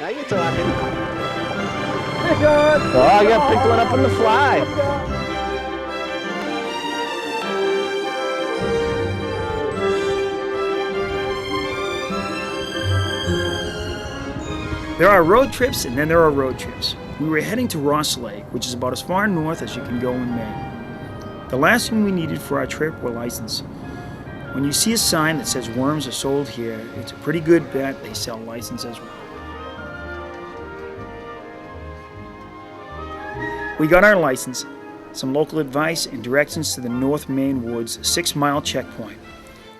Now you're talking. Oh, I got picked one up on the fly. There are road trips and then there are road trips. We were heading to Ross Lake, which is about as far north as you can go in Maine. The last thing we needed for our trip were licenses. When you see a sign that says worms are sold here, it's a pretty good bet they sell licenses as well. We got our license, some local advice, and directions to the North Maine Woods 6-mile checkpoint,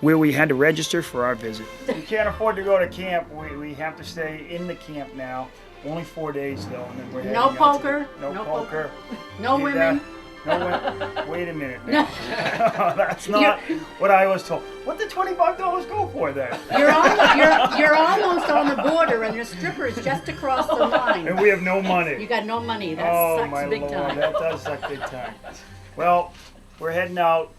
where we had to register for our visit. We can't afford to go to camp. We have to stay in the camp now. Only 4 days though, and then we're heading No out poker. No poker. No women. No women. Wait a minute now. That's not what I was told. What did $25 go for then? You're almost on the border, and your stripper is just across the line. And we have no money. You got no money. That sucks big time. That does suck big time. Well, we're heading out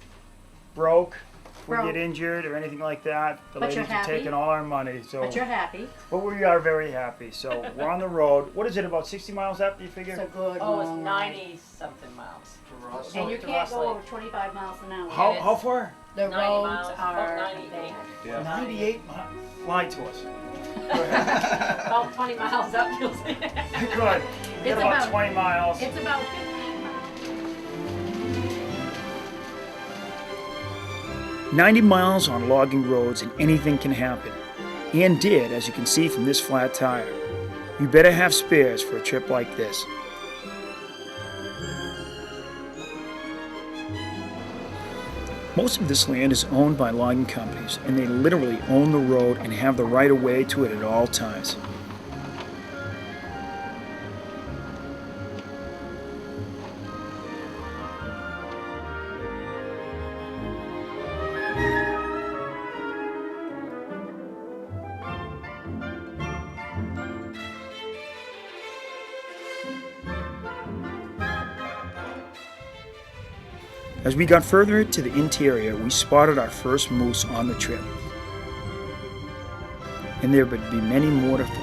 broke. If we get injured or anything like that, the ladies are taking all our money. So, but you're happy. But we are very happy. So we're on the road. What is it, about 60 miles up, do you figure? It's a good it's long 90-something miles. And you can't go over 25 miles an hour. How far? The 90 roads miles, are 98. Yeah. 98 miles. Lie to us. About 20 miles up, you'll see. Good. We got about 20 miles. It's about 15 miles. 90 miles on logging roads and anything can happen. And did, as you can see from this flat tire. You better have spares for a trip like this. Most of this land is owned by logging companies, and they literally own the road and have the right of way to it at all times. As we got further to the interior, we spotted our first moose on the trip. And there would be many more to follow.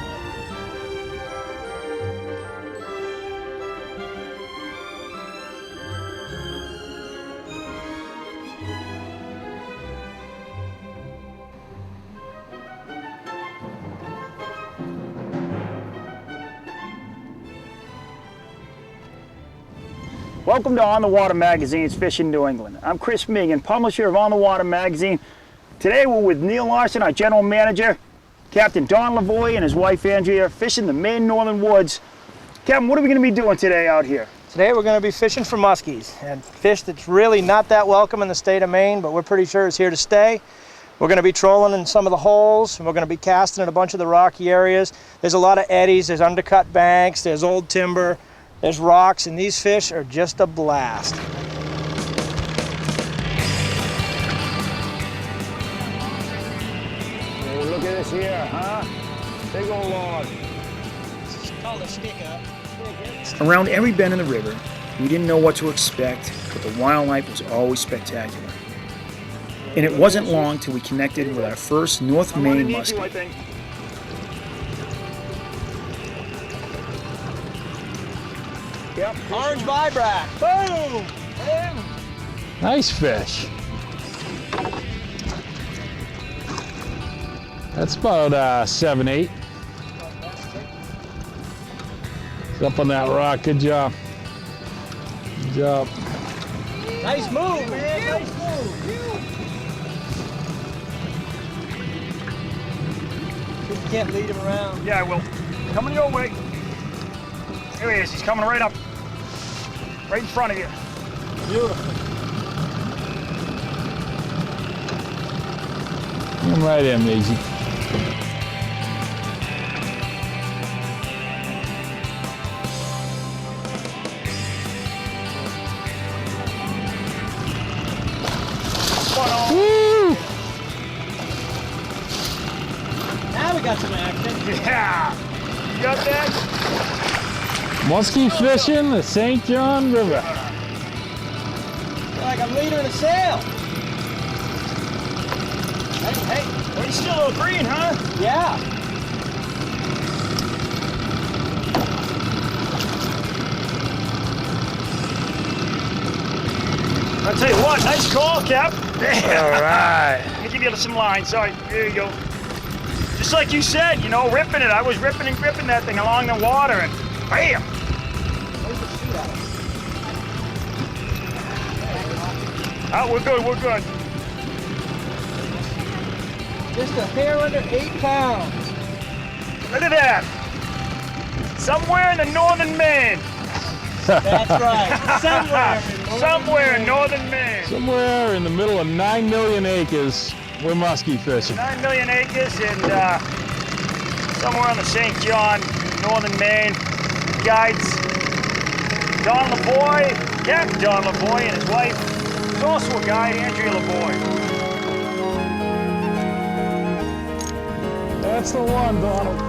Welcome to On the Water Magazine's Fishing New England. I'm Chris Megan, publisher of On the Water Magazine. Today we're with Neal Larsson, our general manager, Captain Don Lavoie and his wife Andrea, fishing the Maine Northern Woods. Captain, what are we going to be doing today out here? Today we're going to be fishing for muskies, and fish that's really not that welcome in the state of Maine, but we're pretty sure is here to stay. We're going to be trolling in some of the holes, and we're going to be casting in a bunch of the rocky areas. There's a lot of eddies, there's undercut banks, there's old timber. There's rocks, and these fish are just a blast. Hey, look at this here, huh? Big old log. It's called a stick-up. Around every bend in the river, we didn't know what to expect, but the wildlife was always spectacular. And it wasn't long till we connected with our first North Maine muskie. Yep. Orange vibrac. Boom! Boom! Nice fish. That's about 7-8. It's up on that rock. Good job. Good job. Nice move, man. Nice move. You can't lead him around. Yeah, I will. Coming your way. Here he is. He's coming right up. Right in front of you. Beautiful. Come right in, Maisie. Woo! Now we got some action. Yeah! You got that? Muskie fishing the St. John River. Feel like I'm leading a sail. Hey, Well, he's still a little green, huh? yeah. I'll tell you what, nice call, Cap. All right. Let me give you some line. Sorry, there you go. Just like you said, you know, ripping it. I was ripping and gripping that thing along the water, and bam! Oh, we're good, we're good. Just a hair under 8 pounds. Look at that. Somewhere in the northern Maine. That's right. Somewhere in northern Maine. Somewhere in the middle of 9 million acres, we're muskie fishing. 9 million acres and somewhere on the St. John, northern Maine. Guides Don Lavoie, Captain Don Lavoie, and his wife. He's also a guide, Andrea Lavoie. That's the one, Donald.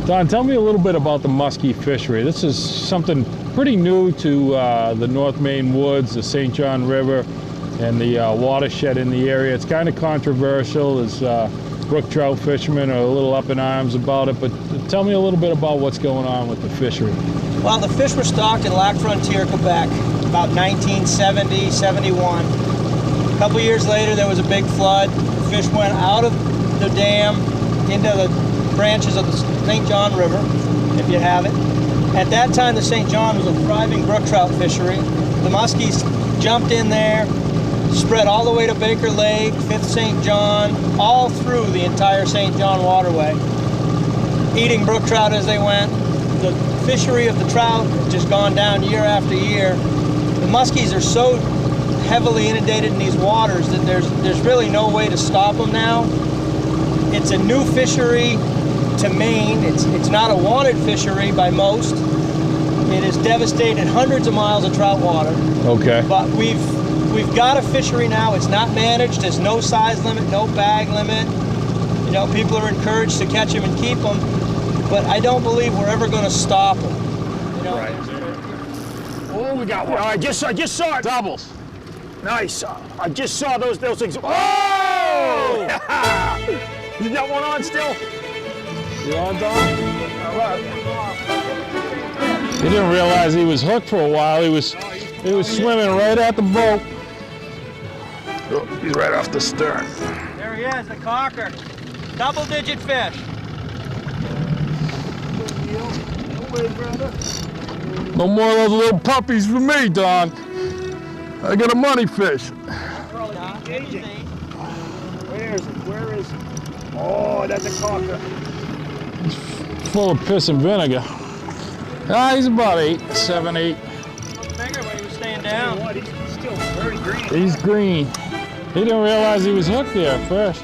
Don, tell me a little bit about the muskie fishery. This is something pretty new to the North Maine woods, the St. John River, and the watershed in the area. It's kind of controversial. As brook trout fishermen are a little up in arms about it, but tell me a little bit about what's going on with the fishery. Well, the fish were stocked in Lac Frontier, Quebec, about 1970, 71. A couple years later, there was a big flood. The fish went out of the dam into the branches of the St. John River, if you have it. At that time, the St. John was a thriving brook trout fishery. The muskies jumped in there, spread all the way to Baker Lake, 5th St. John, all through the entire St. John waterway, eating brook trout as they went. The fishery of the trout has just gone down year after year. The muskies are so heavily inundated in these waters that there's really no way to stop them now. It's a new fishery to Maine. It's not a wanted fishery by most. It has devastated hundreds of miles of trout water. Okay. But we've got a fishery now. It's not managed. There's no size limit, no bag limit. You know, people are encouraged to catch them and keep them, but I don't believe we're ever going to stop them. You know, Right. Oh, we got one. I just saw it. Doubles. Nice. I just saw those things. Oh! You got one on still? You on, Don? He didn't realize he was hooked for a while. He was swimming right at the boat. Oh, he's right off the stern. there he is, the cocker. Double-digit fish. No more of those little puppies for me, Don. I got a money fish. Where is it? Where is it? Oh, that's a cocker. Full of piss and vinegar. Ah, he's about 8, 7, 8. Bigger when he was staying down. What? He's still very green. He's green. He didn't realize he was hooked there at first.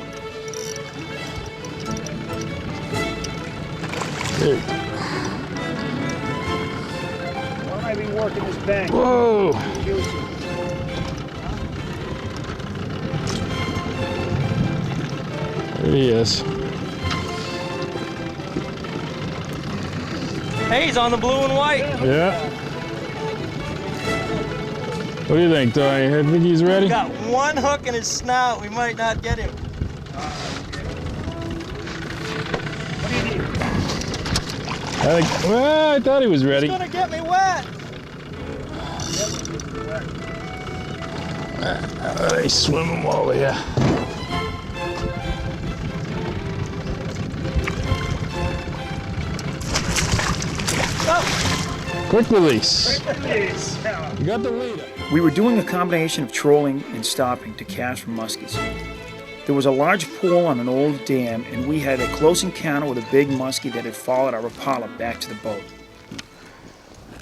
There. Why might I be working this bank? Whoa. Juicy. There he is. Hey, he's on the blue and white. Yeah. What do you think, Tony? You think he's ready? Got one hook in his snout. We might not get him. I thought he was ready. He's gonna get me wet. They swim him over here. Quick release. You got the leader. We were doing a combination of trolling and stopping to cast for muskies. There was a large pool on an old dam, and we had a close encounter with a big muskie that had followed our Rapala back to the boat.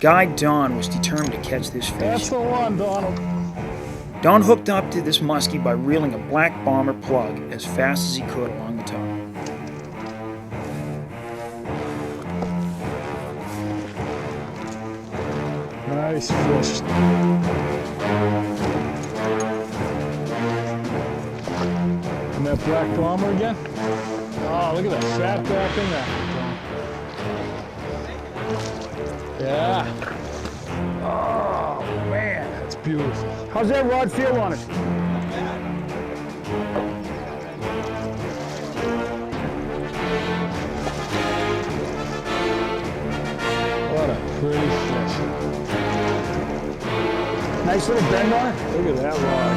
Guide Don was determined to catch this That's fish. the one, Donald. Don hooked up to this muskie by reeling a black bomber plug as fast as he could along the top. Nice fish. And that black bomber again? Oh, look at that fat back in there. Yeah. Oh, man, that's beautiful. How's that rod feel on it? Pretty fish. Nice little bend on it. Look at that rod.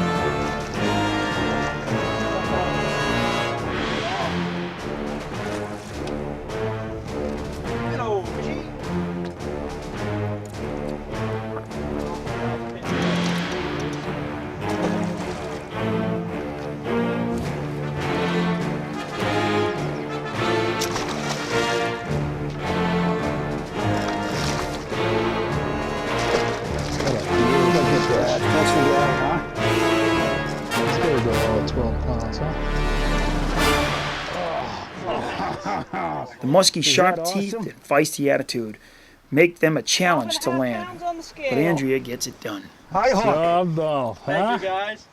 Hello, fishy. That's the rod, huh? It's gotta go all 12 pounds, huh? The muskie's sharp that teeth awesome? and feisty attitude make them a challenge to 12.5 land. pounds on the scale. But Andrea gets it done. Hi, Job though, huh? Thank you, guys.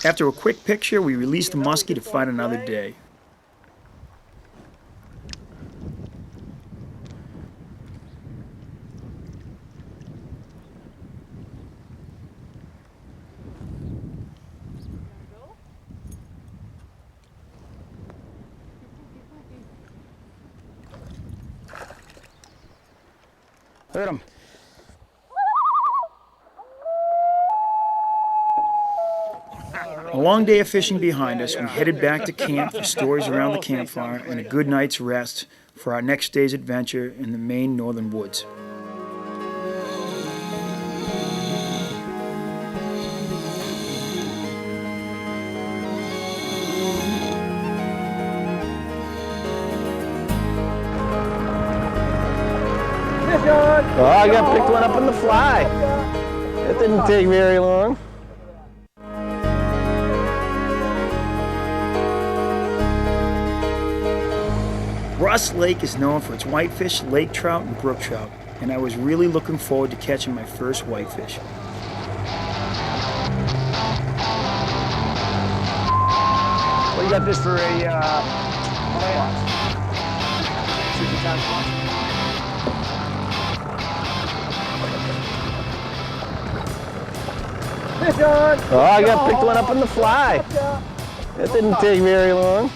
After a quick picture, we release the muskie to fight another day. Hit him. A long day of fishing behind us, we headed back to camp for stories around the campfire and a good night's rest for our next day's adventure in the Maine northern woods. Oh, I got picked one up on the fly. That didn't take very long. Ross Lake is known for its whitefish, lake trout, and brook trout, and I was really looking forward to catching my first whitefish. Well, you got this for a Oh, I got picked one up on the fly. That didn't take very long.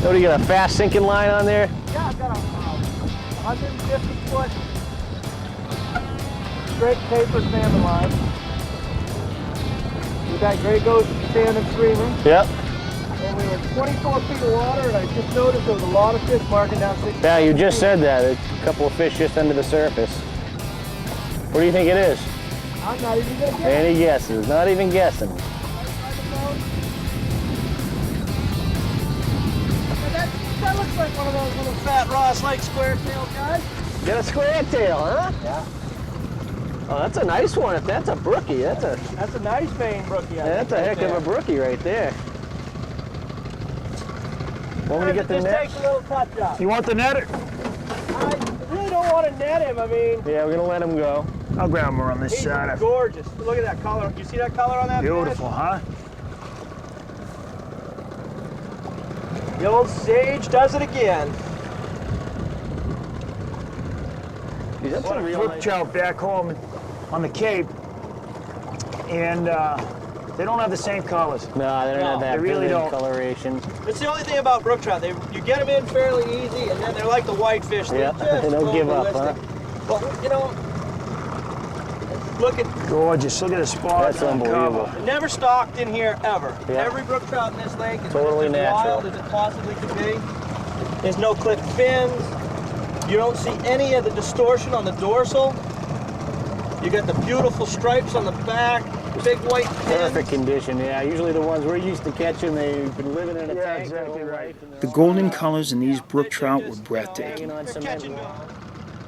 What do you got, a fast sinking line on there? Yeah, I've got a 150-foot straight taper salmon line. We got gray ghost salmon streaming. Yep. And we were 24 feet of water, and I just noticed there was a lot of fish marking down 6 Yeah, you just said that. A couple of fish just under the surface. What do you think it is? I'm not even gonna get Any guesses? Not even guessing. That looks like one of those little fat Ross Lake square tail guys. Get a square tail, huh? Yeah. Oh, that's a nice one. If that's a brookie, that's a nice Maine brookie. that's a heck of a brookie right there. Want me to get the Just net? takes a little touch up. You want the netter? I really don't want to net him. I mean, Yeah, we're gonna let him go. I'll grab more on this he's side. gorgeous. Look at that color. You see that color on that Beautiful, huh? fish? The old sage does it again. Geez, that's a real Brook nice. trout back home on the Cape, and they don't have the same colors. No, they don't have that they really vivid don't. coloration. It's the only thing about brook trout. You get them in fairly easy, and then they're like the whitefish. Yeah, they don't give up, huh? But you know, look at Gorgeous. Look at the spot. That's on unbelievable. cover. never stocked in here ever. Yeah. Every brook trout in this lake is Totally as natural. wild as it possibly could be. There's no clipped fins. You don't see any of the distortion on the dorsal. You got the beautiful stripes on the back, big white fins. Perfect condition, yeah. Usually the ones we're used to catching, they've been living in a Yeah, tank their exactly whole right. life, and they're The all golden colors in these brook trout were breathtaking. hanging on They're cement. catching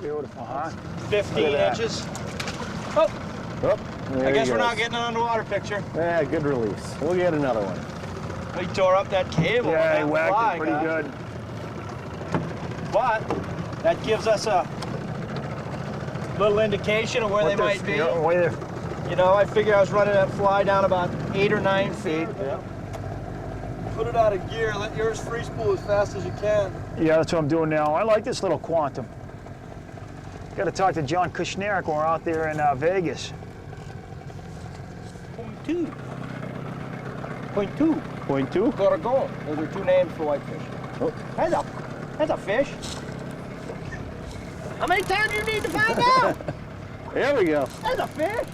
Beautiful, huh? 15 that. inches. Oh, Oh, there I guess he we're goes. not getting an underwater picture. Yeah, good release. We'll get another one. We tore up that cable. Yeah, with he that whacked fly, it pretty guys. good. But that gives us a little indication of where they might be. Yeah, way there. You know, I figure I was running that fly down about 8 or 9 feet. Yeah. Put it out of gear, let yours free spool as fast as you can. Yeah, that's what I'm doing now. I like this little quantum. Got to talk to John Kushnerek when we're out there in Vegas. Point two. Point two. Gorgon. Those are 2 names for whitefish. Oh. Head up. That's a fish. How many times do you need to find out? There we go. That's a fish.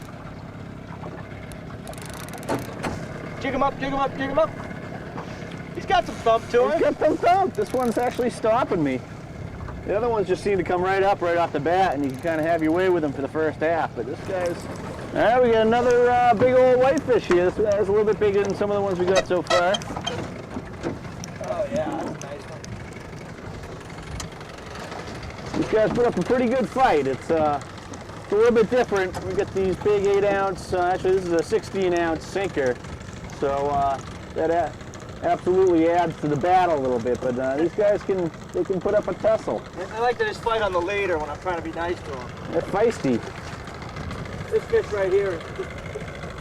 Jig him up, jig him up, jig him up. He's got some thump to him. He's got some thump. This one's actually stopping me. The other ones just seem to come right up right off the bat, and you can kind of have your way with them for the first half. But this guy's... All right, we got another big old whitefish here. This guy's a little bit bigger than some of the ones we got so far. Oh yeah, that's a nice one. These guys put up a pretty good fight. It's a little bit different. We got these big 8-ounce, actually this is a 16-ounce sinker. So that absolutely adds to the battle a little bit. But these guys can put up a tussle. I like to just fight on the leader when I'm trying to be nice to them. They're feisty. This fish right here is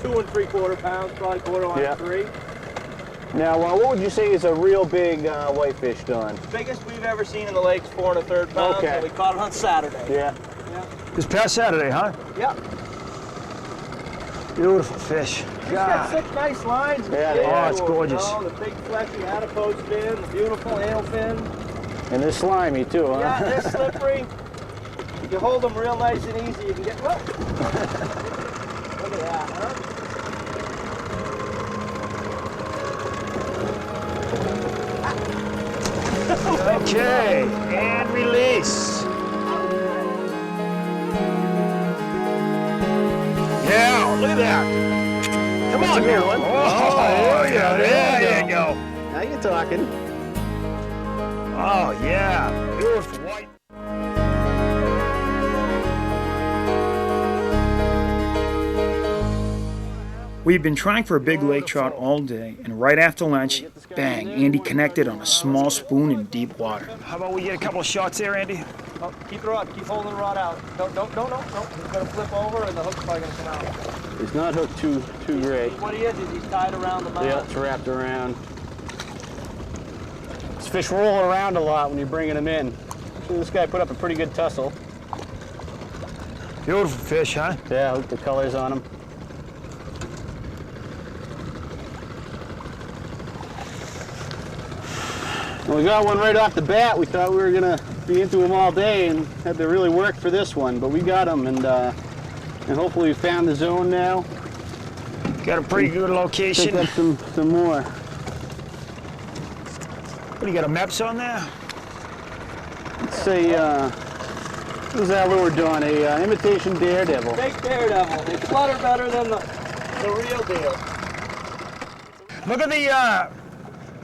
2 3/4 pounds, probably borderline 3. Now, what would you say is a real big whitefish, Don? Biggest we've ever seen in the lake's 4 1/3 pounds. Okay. And we caught it on Saturday. Yeah. This past Saturday, huh? Yep. Beautiful fish. He's got 6 nice lines. Yeah, oh, it's gorgeous. You know, the big fleshy adipose fin, the beautiful anal fin. And they're slimy too, huh? Yeah, they're slippery. If you hold them real nice and easy, you can get, whoa. Look at that, huh? Okay, and release. Yeah, look at that. Come on now. Oh, yeah, there you go. Now you're talking. Oh, yeah, beautiful white. We've been trying for a big lake trout all day, and right after lunch, bang, Andy connected on a small spoon in deep water. How about we get a couple of shots there, Andy? Oh, keep the rod, keep holding the rod out. Don't. He's gonna flip over and the hook's probably gonna come out. He's not hooked too great. What he is he's tied around the mouth. Yeah, it's wrapped around. These fish roll around a lot when you're bringing them in. So this guy put up a pretty good tussle. Beautiful fish, huh? Yeah, look at the colors on him. Well, we got one right off the bat. We thought we were gonna be into them all day and had to really work for this one, but we got them, and hopefully we found the zone now. Got a pretty good location. Pick up some more. What do you got, a MEPS on there? It's a what was that lure, Don? A imitation daredevil. Big daredevil. They flutter better than the real deal. Look at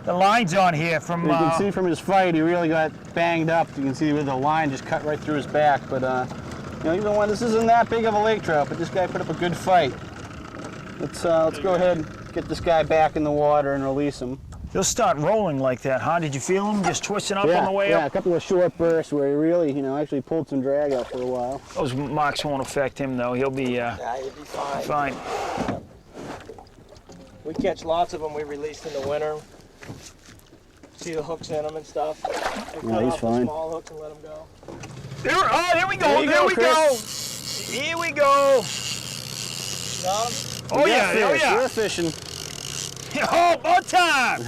the lines on here from. You can see from his fight, he really got banged up. You can see where the line just cut right through his back. But you know, this isn't that big of a lake trout, but this guy put up a good fight. Let's go ahead and get this guy back in the water and release him. He'll start rolling like that, huh? Did you feel him just twisting up on the way up? Yeah, a couple of short bursts where he really, actually pulled some drag out for a while. Those marks won't affect him, though. He'll be, Yeah, he'll be fine. fine. We catch lots of them we released in the winter. See the hooks in them and stuff. We Yeah, cut he's off fine. the small hooks and let them go. There we go. There you go, we go. Here we go. Got 'em? Oh, yeah. Fish. Oh, yeah. We're fishing. Oh, about time.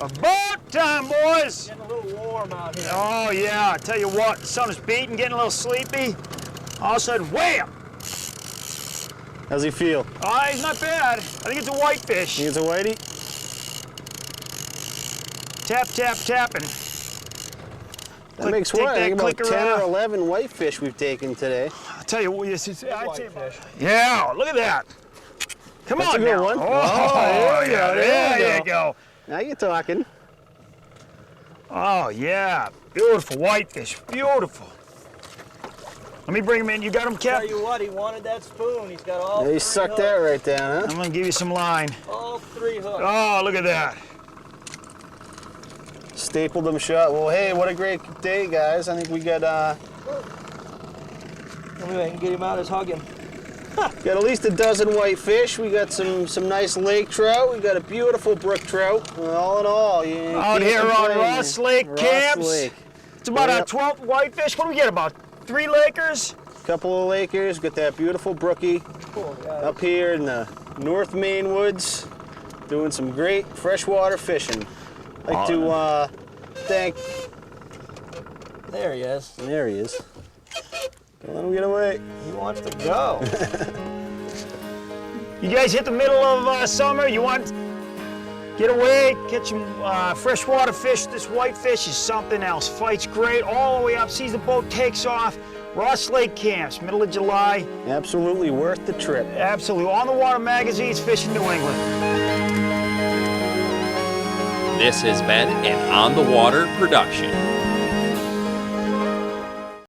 About time, boys. Getting a little warm out here. Oh, yeah. I tell you what, the sun is beating, getting a little sleepy. All of a sudden, wham! How's he feel? Oh, he's not bad. I think it's a whitefish. Think it's a whitey? Tap, tap, tapping. That makes take what? I that think about clicker 10 out. or 11 whitefish we've taken today. I'll tell you what, I'd say, Whitefish. yeah, look at that. Come That's on a good now. one. Oh, there you go, there you go. Now you're talking. Oh, yeah. Beautiful whitefish. Beautiful. Let me bring him in. You got him, Tell Cap? you what, he wanted that spoon. He's got all Yeah, three he sucked hooks. that right down, huh? I'm going to give you some line. All 3 hooks. Oh, look at that. Stapled them shut. Well, hey, what a great day, guys. I think we got Maybe I can get him out as hugging. got at least a dozen whitefish. We got some nice lake trout. We got a beautiful brook trout. All in all, you Out can't here on complain. Ross Lake Ross Camps. Lake. It's about our Yep. 12th whitefish. What do we get, about 3 Lakers? Couple of Lakers. Got that beautiful brookie Cool, yeah. up here in the North Maine woods, doing some great freshwater fishing. I'd like to thank There he is. There he is. Don't let him get away. He wants to go. You guys hit the middle of summer, you want to get away, catch some freshwater fish. This whitefish is something else. Fights great all the way up, sees the boat, takes off. Ross Lake Camps, middle of July. Absolutely worth the trip. Absolutely. On the Water Magazine's Fishing New England. This has been an On the Water production.